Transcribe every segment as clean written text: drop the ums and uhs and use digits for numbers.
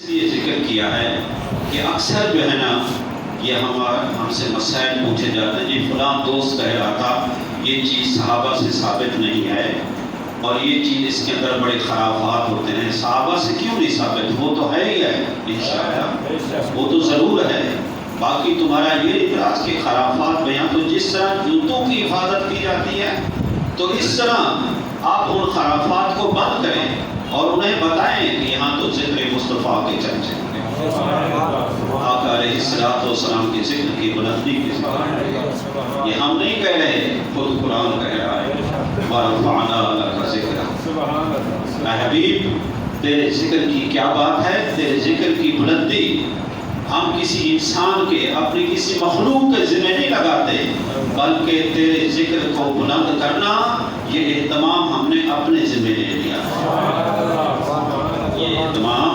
یہ ذکر کیا ہے کہ اکثر جو ہے نا یہ ہم سے مسائل پوچھے جاتے ہیں، جی فلاں دوست کہہ رہا تھا یہ چیز صحابہ سے ثابت نہیں ہے اور یہ چیز اس کے اندر بڑے خرافات ہوتے ہیں، صحابہ سے کیوں نہیں ثابت؟ وہ تو ہے ہی ہے انشاءاللہ، وہ تو ضرور ہے، باقی تمہارا یہ اعتراض کہ خرافات بیان، تو جس طرح جوتوں کی حفاظت کی جاتی ہے تو اس طرح آپ ان خرافات کو بند کریں اور انہیں بتائیں کہ یہاں تو ذکر مصطفیٰ کے چرچے ہیں، آقا علیہ الصلوۃ والسلام کے ذکر کی بلندی کی ذکر، یہ ہم نہیں کہہ رہے، خود قرآن کہہ رہا ہے وَرَفَعْنَا لَكَ ذِکْرَكَ، اے حبیب تیرے ذکر کی کیا بات ہے، تیرے ذکر کی بلندی ہم کسی انسان کے اپنی کسی مخلوق کے ذمہ نہیں لگاتے، بلکہ تیرے ذکر کو بلند کرنا یہ اہتمام ہم نے اپنے ذمہ لے لیا، یہ اہتمام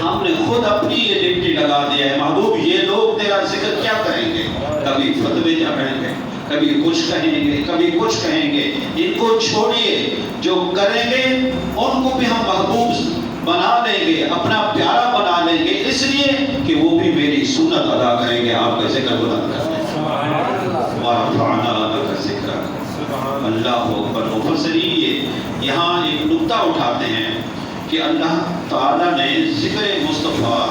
ہم نے خود اپنی یہ ڈیوٹی لگا دیا ہے۔ محبوب یہ لوگ تیرا ذکر کیا کریں گے، کبھی فتوے جھاڑیں گے، کبھی کچھ کہیں گے، کبھی کچھ کہیں گے، ان کو چھوڑیے، جو کریں گے ان کو بھی ہم محبوب بنا لیں گے، اپنا پیارا بنا لیں گے، اس لیے کہ وہ بھی میری سنت ادا کریں گے، آپ کا ذکر بلند کریں گے۔ وَرَفَعْنَا لَكَ ذِکْرَكَ، اللہ اکبر۔ مفسرین یہاں ایک نکتہ اٹھاتے ہیں کہ اللہ تعالیٰ نے ذکر مصطفیٰ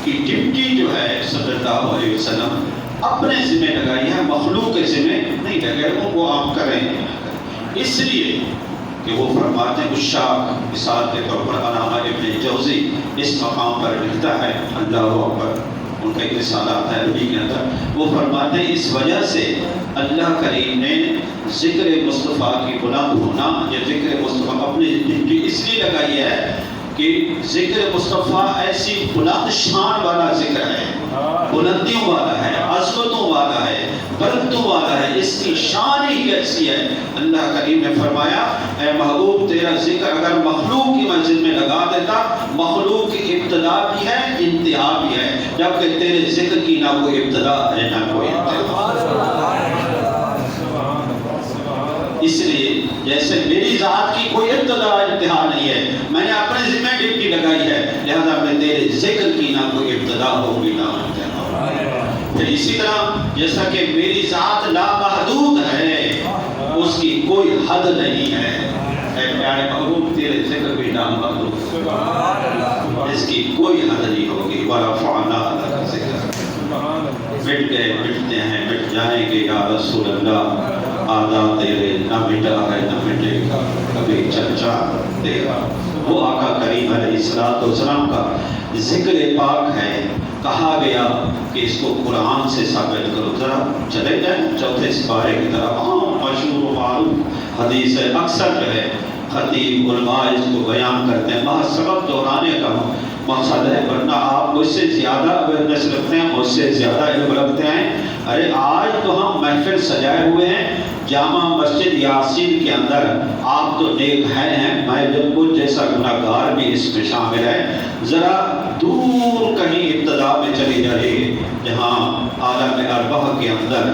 کی ڈیوٹی جو ہے صلی اللہ علیہ وسلم اپنے ذمہ لگائی ہے، مخلوق کے ذمہ نہیں لگائی، ان کو آپ کریں گے، اس لیے کہ وہ فرماتے ہیں، اشاق مثال کے طور پر علامہ ابن جوزی اس مقام پر لکھتا ہے، اللہ اکبر، ان کا ایک رسالہ آتا ہے عربی کے اندر، وہ فرماتے ہیں اس وجہ سے اللہ کریم نے ذکر مصطفیٰ کی بلند ہونا، یہ ذکر مصطفیٰ اپنی ڈیوٹی اس لیے لگائی ہے کہ ذکر مصطفیٰ ایسی بلند شان والا ذکر ہے، بلندیوں والا ہے، عظمتوں والا ہے، برکتوں والا ہے، اس کی شان ہی ایسی ہے۔ اللہ کریم نے فرمایا، اے محبوب تیرا ذکر اگر مخلوق کی منزل میں لگا دیتا، مخلوق کی ابتدا بھی ہے انتہا بھی ہے، جبکہ تیرے ذکر کی نہ کوئی ابتدا ہے نہ کوئی انتہا۔ اس لیے جیسے میری ذات کی کوئی ابتدا انتہا نہیں ہے، میں نے اپنے ذمہ ڈیوٹی لگائی ہے، لہذا میں تیرے ذکر کی نہ کوئی ابتدا ہوگی نہ انتہا۔ پھر اسی طرح جیسا کہ میری ذات لامحدود ہے، اس کی کوئی حد نہیں ہے، اے پیارے محبوب تیرے ذکر بھی لامحدود ہے، اس کی کوئی حد نہیں ہوگی۔ وَرَفَعْنَا لَكَ ذِکْرَكَ، مٹ گئے مٹتے ہیں، مٹ جائیں گے یا رسول اللہ، آدھا تیرے نہ مٹا ہے نہ مٹے گا کبھی چرچا تیرا۔ وہ آقا کریم علیہ السلام کا ذکر پاک ہے، کہا گیا کہ اس کو قرآن سے ثابت کرو۔ ذرا چلے جائیں چوتھے سپارے کی طرف، مشہور و معروف حدیث ہے، اکثر جو ہے خطیب علماء اس کو بیان کرتے ہیں، بہت سبق دہرانے کا مقصد ہے، ورنہ آپ مجھ سے زیادہ اویئرنیس رکھتے ہیں، مجھ سے زیادہ علم رکھتے ہیں۔ ارے آج تو ہم محفل سجائے ہوئے ہیں جامع مسجد یاسین کے اندر، آپ تو نیک ہیں، میں جب کچھ جیسا گناہگار بھی اس میں شامل ہے، ذرا دور کہیں ابتدا میں چلی جائیے جہاں عالم ارواح کے اندر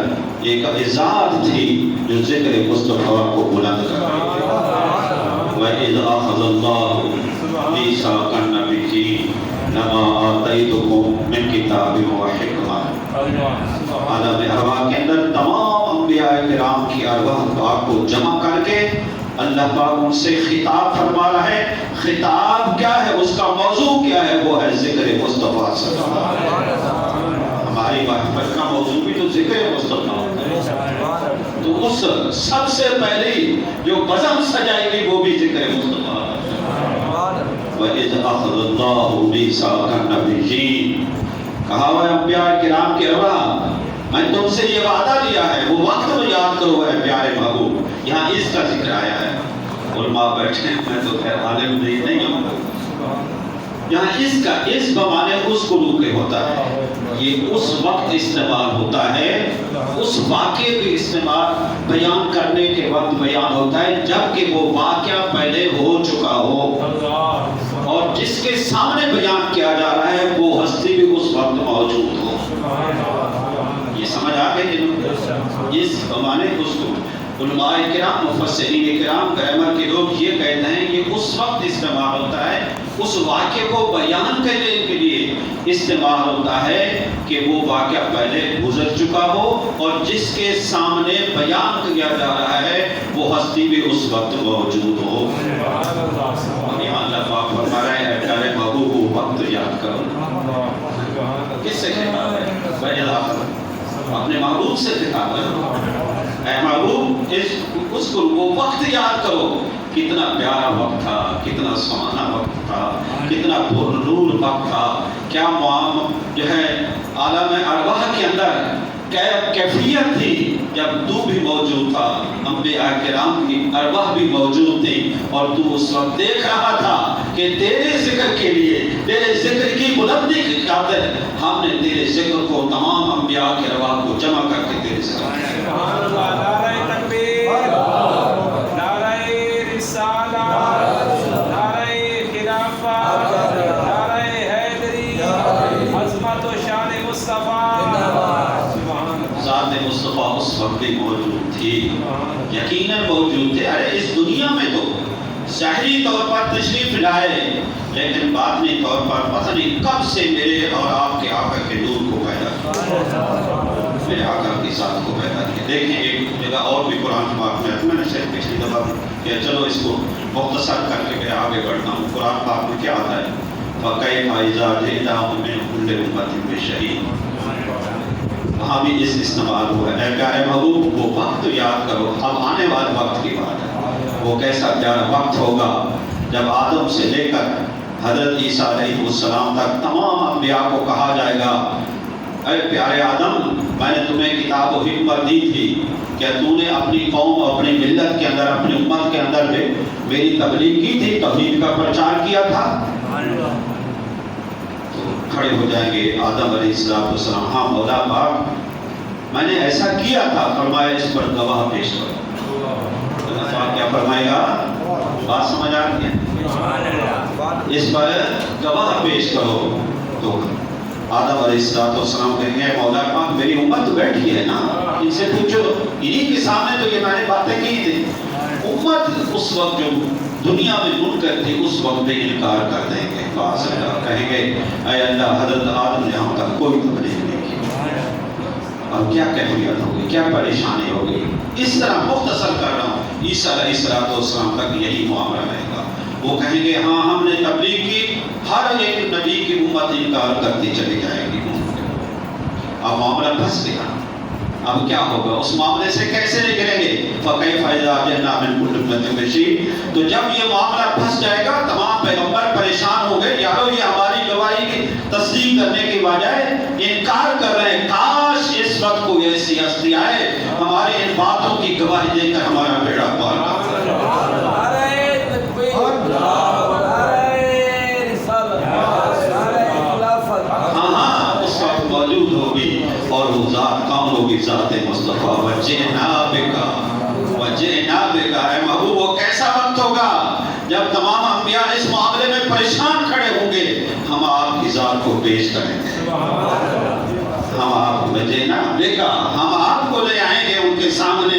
ایک ذات تھی جو ذکر مصطفیٰ کو بلند کر رہی تھی۔ وَإِذْ أَخَذَ اللَّهُ مِيثَاقَ النَّبِيِّينَ لَمَا آتَيْتُكُم مِّن كِتَابٍ وَحِكْمَةٍ، عالم ارواح کے اندر تمام انبیاء کرام کی ارواح پاک کو جمع کر کے اللہ پاک ان سے خطاب فرما رہا ہے۔ خطاب کیا ہے، اس کا موضوع کیا ہے، وہ ہے ذکر مصطفیٰ صلی اللہ علیہ وسلم۔ ہماری محفل کا موضوع بھی تو ذکر مصطفیٰ ہے، تو اس سب سے پہلی جو بزم سجائے گی وہ بھی ذکر مصطفیٰ ہے۔ وَإِذْ أَخَذَ اللَّهُ مِيثَاقَ النَّبِيِّينَ، کہا ہوا انبیاء کرام کے ارواح میں تم سے یہ وعدہ لیا ہے، وہ وقت میں یاد کرو ہے پیارے محبوب۔ یہاں اس کا ذکر آیا ہے، علماء بیٹھے ہیں، میں تو خیر عالم نہیں ہوں، یہاں اس کا اس بمانے اس کو روکے ہوتا ہے، یہ اس وقت استعمال ہوتا ہے، اس واقعے کے استعمال بیان کرنے کے وقت بیان ہوتا ہے جبکہ وہ واقعہ پہلے ہو چکا ہو اور جس کے سامنے بیان کیا جا رہا ہے وہ ہستی بھی اس وقت موجود ہو۔ یہ سمجھ آ گئی؟ اس بمانے اس کو علماء کرام، مفسرین کرام، گرامر کے لوگ یہ کہتے ہیں یہ اس وقت استعمال ہوتا ہے اس واقعے کو بیان کرنے کے لیے استعمال ہوتا ہے کہ وہ واقعہ پہلے گزر چکا ہو اور جس کے سامنے بیان کیا جا رہا ہے وہ ہستی بھی اس وقت موجود ہو۔ اللہ پاک فرما رہے ہیں پیارے محبوب کو وقت یاد کرو۔ کس سے کہا ہے؟ اپنے محبوب سے کہا ہے، اے محبوب اس کو وہ وقت یاد کرو، کتنا پیارا وقت تھا، کتنا سہانا وقت تھا، کتنا پرنور وقت تھا، کیا جو ہے عالم ارواح کے اندر کیفیت تھی جب تو بھی موجود تھا، انبیاء کرام کی ارواح بھی موجود تھی اور تو اس وقت دیکھ رہا تھا کہ تیرے ذکر کے لیے، تیرے ذکر کی بلندی کی خاطر ہم نے تیرے ذکر کو، تمام انبیاء کے ارواح کو جمع کر کے تیرے ذکر کیا۔ سبحان اللہ، نعرہ تکبیر، نعرہ رسالہ، نعرہ خلافت، نعرہ حیدری، عظمت و شان مصطفیٰ۔ ذات مصطفیٰ اس وقت بھی موجود تھی، یقیناً موجود تھے۔ ارے اس دنیا میں تو ظاہری طور پر تشریف لائے، لیکن باطنی طور پر پتہ نہیں کب سے میرے اور آپ کے آقا کے نور کو پیدا کیا، میرے آقا کی ذات کو پیدا کیا۔ دیکھیں ایک جگہ اور بھی قرآن پاک میں نے شاید پچھلی دفعہ کیا، چلو اس کو مختصر کر کے میں آگے بڑھتا ہوں۔ قرآن پاک میں کیا آتا ہے؟ فَكَيْفَ إِذَا جِئْنَا مِن كُلِّ أُمَّةٍ بِشَهِيدٍ۔ وہاں بھی اس استعمال ہوا ہے، اے پیارے محبوب وہ وقت یاد کرو۔ اب آنے والے وقت کی بات ہے، وہ کیسا پیارا وقت ہوگا جب آدم سے لے کر حضرت عیسیٰ علیہ السلام تک تمام انبیاء کو کہا جائے گا، اے پیارے آدم میں نے تمہیں کتاب و حکمت دی تھی، کیا تو نے اپنی قوم، اپنی ملت کے اندر، اپنی امت کے اندر بھی میری تبلیغ کی تھی، توحید کا پرچار کیا تھا؟ کھڑے ہو جائیں گے آدم علیہ السلام، ہاں مولا پاک میں نے ایسا کیا تھا۔ فرمایا اس پر گواہ پیش کرو۔ اللہ پاک کیا فرمائے گا؟ بات سمجھ آ رہی ہے؟ اس پر گواہ پیش کرو۔ تو آدم علیہ السلام کہیں گے مولا پاک میری امت بیٹھی ہے نا، ان سے پوچھو، انہی کے سامنے تو یہ میں نے باتیں کی تھی۔ امت اس وقت جو دنیا میں منکر تھی اس وقت بھی انکار کر دیں گے، کہیں گے اے اللہ حضرت آدم نے ہم تک کوئی تبلیغ نہیں کی، اب کیا کیفیت ہوگی، کیا پریشانی ہوگی۔ اس طرح مختصر کر رہا ہوں، عیسیٰ علیہ السلام تک یہی معاملہ رہے گا۔ وہ کہیں گے ہاں ہم نے تبلیغ کی، ہر ایک نبی کی امت انکار کرتی چلی جائے گی۔ اب معاملہ پھنس گیا، اب کیا ہوگا؟ اس معاملے سے کیسے نکلیں گے؟ فَكَيْفَ إِذَا جِئْنَا مِن كُلِّ أُمَّةٍ بِشَهِيدٍ۔ تو جب یہ معاملہ پھنس جائے گا، تمام پیغمبر پریشان ہوں گے، یارو یہ ہماری گواہی کی تصدیق کرنے کی بجائے انکار کر رہے ہیں، کاش اس وقت کوئی ایسی ہستی آئے ہماری ان باتوں کی گواہی دے کر ہمارا بیڑا پار کر دے۔ ہاں اس وقت موجود ہوگی اور وہ ذات کون ہوگی؟ ذات مصطفیٰ۔ وَجِئْنَا بِكَ وَجِئْنَا بِكَ۔ اے محبوب وہ کیسا وقت ہوگا جب تمام انبیاء اس معاملے میں پریشان کھڑے ہوں گے، ہم آپ کی ذات کو پیش کریں گے، ہم آپ وَجِئْنَا بِكَ، ہم آپ کو لے آئیں گے ان کے سامنے،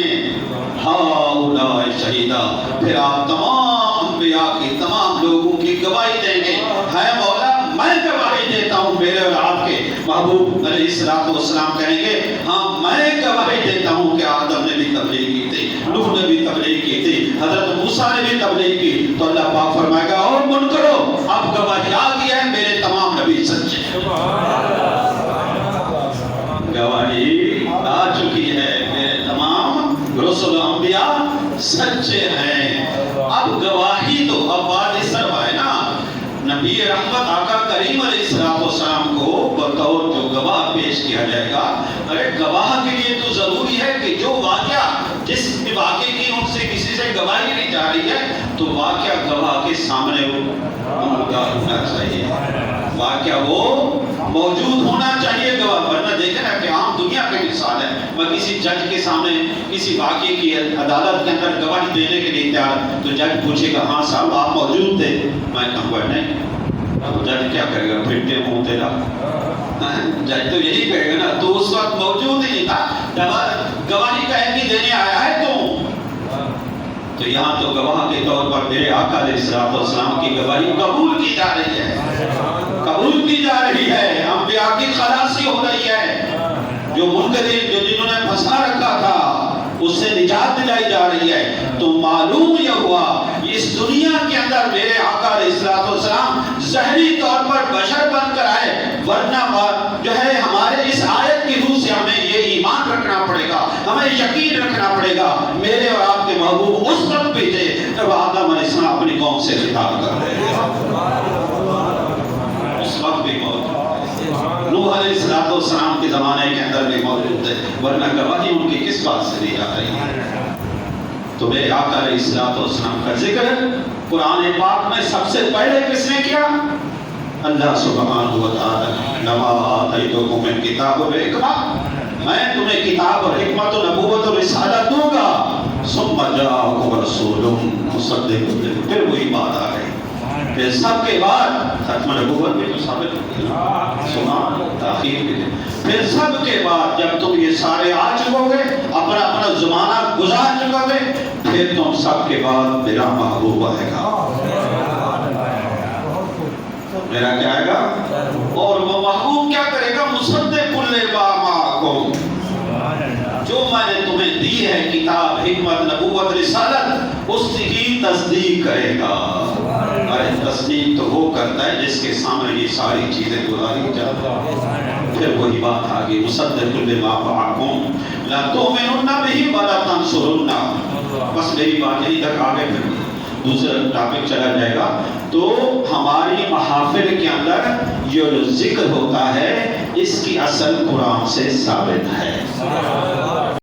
ہؤلاء شہیدا، پھر آپ تمام انبیاء کی، تمام لوگوں کی گواہی دیں گے، ہے مولا میں گواہی دیتا ہوں میرے اور آپ کے۔ محبوب علیہ السلام کہیں گے ہاں میں گواہی دیتا ہوں کہ آدم نے بھی تبلیغ کی تھی، نوح نے بھی تبلیغ کی تھی، حضرت موسیٰ نے بھی تبلیغ کی۔ تو اللہ پاک فرمائے گا اور منکرو اب گواہی آ گئی ہے، میرے تمام نبی سچے ہیں، گواہی آ چکی ہے، میرے تمام رسول و انبیاء سچے ہیں۔ اب گواہی تو اب بات اس طرح ہے نا، نبی رحمت آقا کریم علیہ السلام کو بطور جو گواہ پیش کیا جائے گا۔ ارے گواہ کے لیے تو ضروری ہے کہ جو واقعہ، جس واقعے کی ان سے کسی سے گواہی نہیں جا رہی ہے، تو واقعہ گواہ کے سامنے ہونا چاہیے، واقعہ وہ موجود ہونا چاہیے گواہ۔ ورنہ دیکھیں نا کہ عام دنیا کی مثال ہے، میں کسی جج کے سامنے کسی واقعے کی عدالت کے اندر گواہی دینے کے لیے تیار، تو جج پوچھے گا ہاں صاحب آپ موجود تھے، میں کہوں گا نہیں، اب جج کیا کرے گا؟ پھرتے منہ تیرا، جج تو یہی کہے گا نا تو اس وقت موجود ہی نہیں تھا، گواہی کا ایک ہی دینے آیا ہے تو تو یہاں تو گواہ کے طور پر میرے آقا علیہ الصلوۃ والسلام کی گواہی قبول کی جا رہی ہے، قبول کی جا رہی ہے، انبیاء کی خلاصی ہو رہی ہے، جو منکرین جو جنہوں نے پھنسا رکھا تھا اس سے نجات دلائی جا رہی ہے۔ تو معلوم یہ ہوا اس دنیا کے اندر میرے آقا علیہ الصلوۃ والسلام ظاہری طور پر بشر بن کر آئے، ورنہ جو ہے ہمارے اس آیت کی روح سے ہمیں یہ ایمان رکھنا پڑے گا، ہمیں یقین رکھنا پڑے گا میرے اور آپ کے محبوب اس وقت بھی تھے جب آدم علیہ السلام اپنی قوم سے خطاب کر رہے تھے، اس وقت بھی موجود تھے، نوح علیہ السلام کے زمانے کے اندر بھی موجود تھے، ورنہ گواہی ان کی کس بات سے دی جا رہی ہے؟ تو میرے آقا علیہ السلام کا ذکر قرآن پاک میں سب سے پہلے کس نے کیا؟ اللہ سبحانہ و تعالی لما آتیتکم من کتاب و حکمت، میں تمہیں کتاب اور حکمت و نبوت اور رسالت دوں گا، ثم جاءکم رسول مصدق، پھر وہی بات آ گئی، پھر سب کے بعد ختم نبوت بھی تو ثابت ہو گئی، سبحان تاخیر بھی، پھر سب کے بعد جب تم یہ سارے آ چکو گے، اپنا اپنا زمانہ گزار چکو گے، پھر تم سب کے بعد میرا محبوب آئے گا، میرا کیا آئے گا، اور وہ محبوب کیا کرے گا؟ مصدق لما معکم، جو میں نے تمہیں دی ہے کتاب، حکمت، نبوت، رسالت، اس کی تصدیق کرے گا۔ ارے تصدیق تو وہ کرتا ہے جس کے سامنے یہ ساری چیزیں گزاری جاتی ہیں، پھر وہی بات آگئی، مصدق لما معکم لا تؤمنن بہ ولا تنصرن، بس میری بات یہیں تک آگے پھر دوسرا ٹاپک چلا جائے گا۔ تو ہماری محافل کے اندر یہ جو ذکر ہوتا ہے اس کی اصل قرآن سے ثابت ہے۔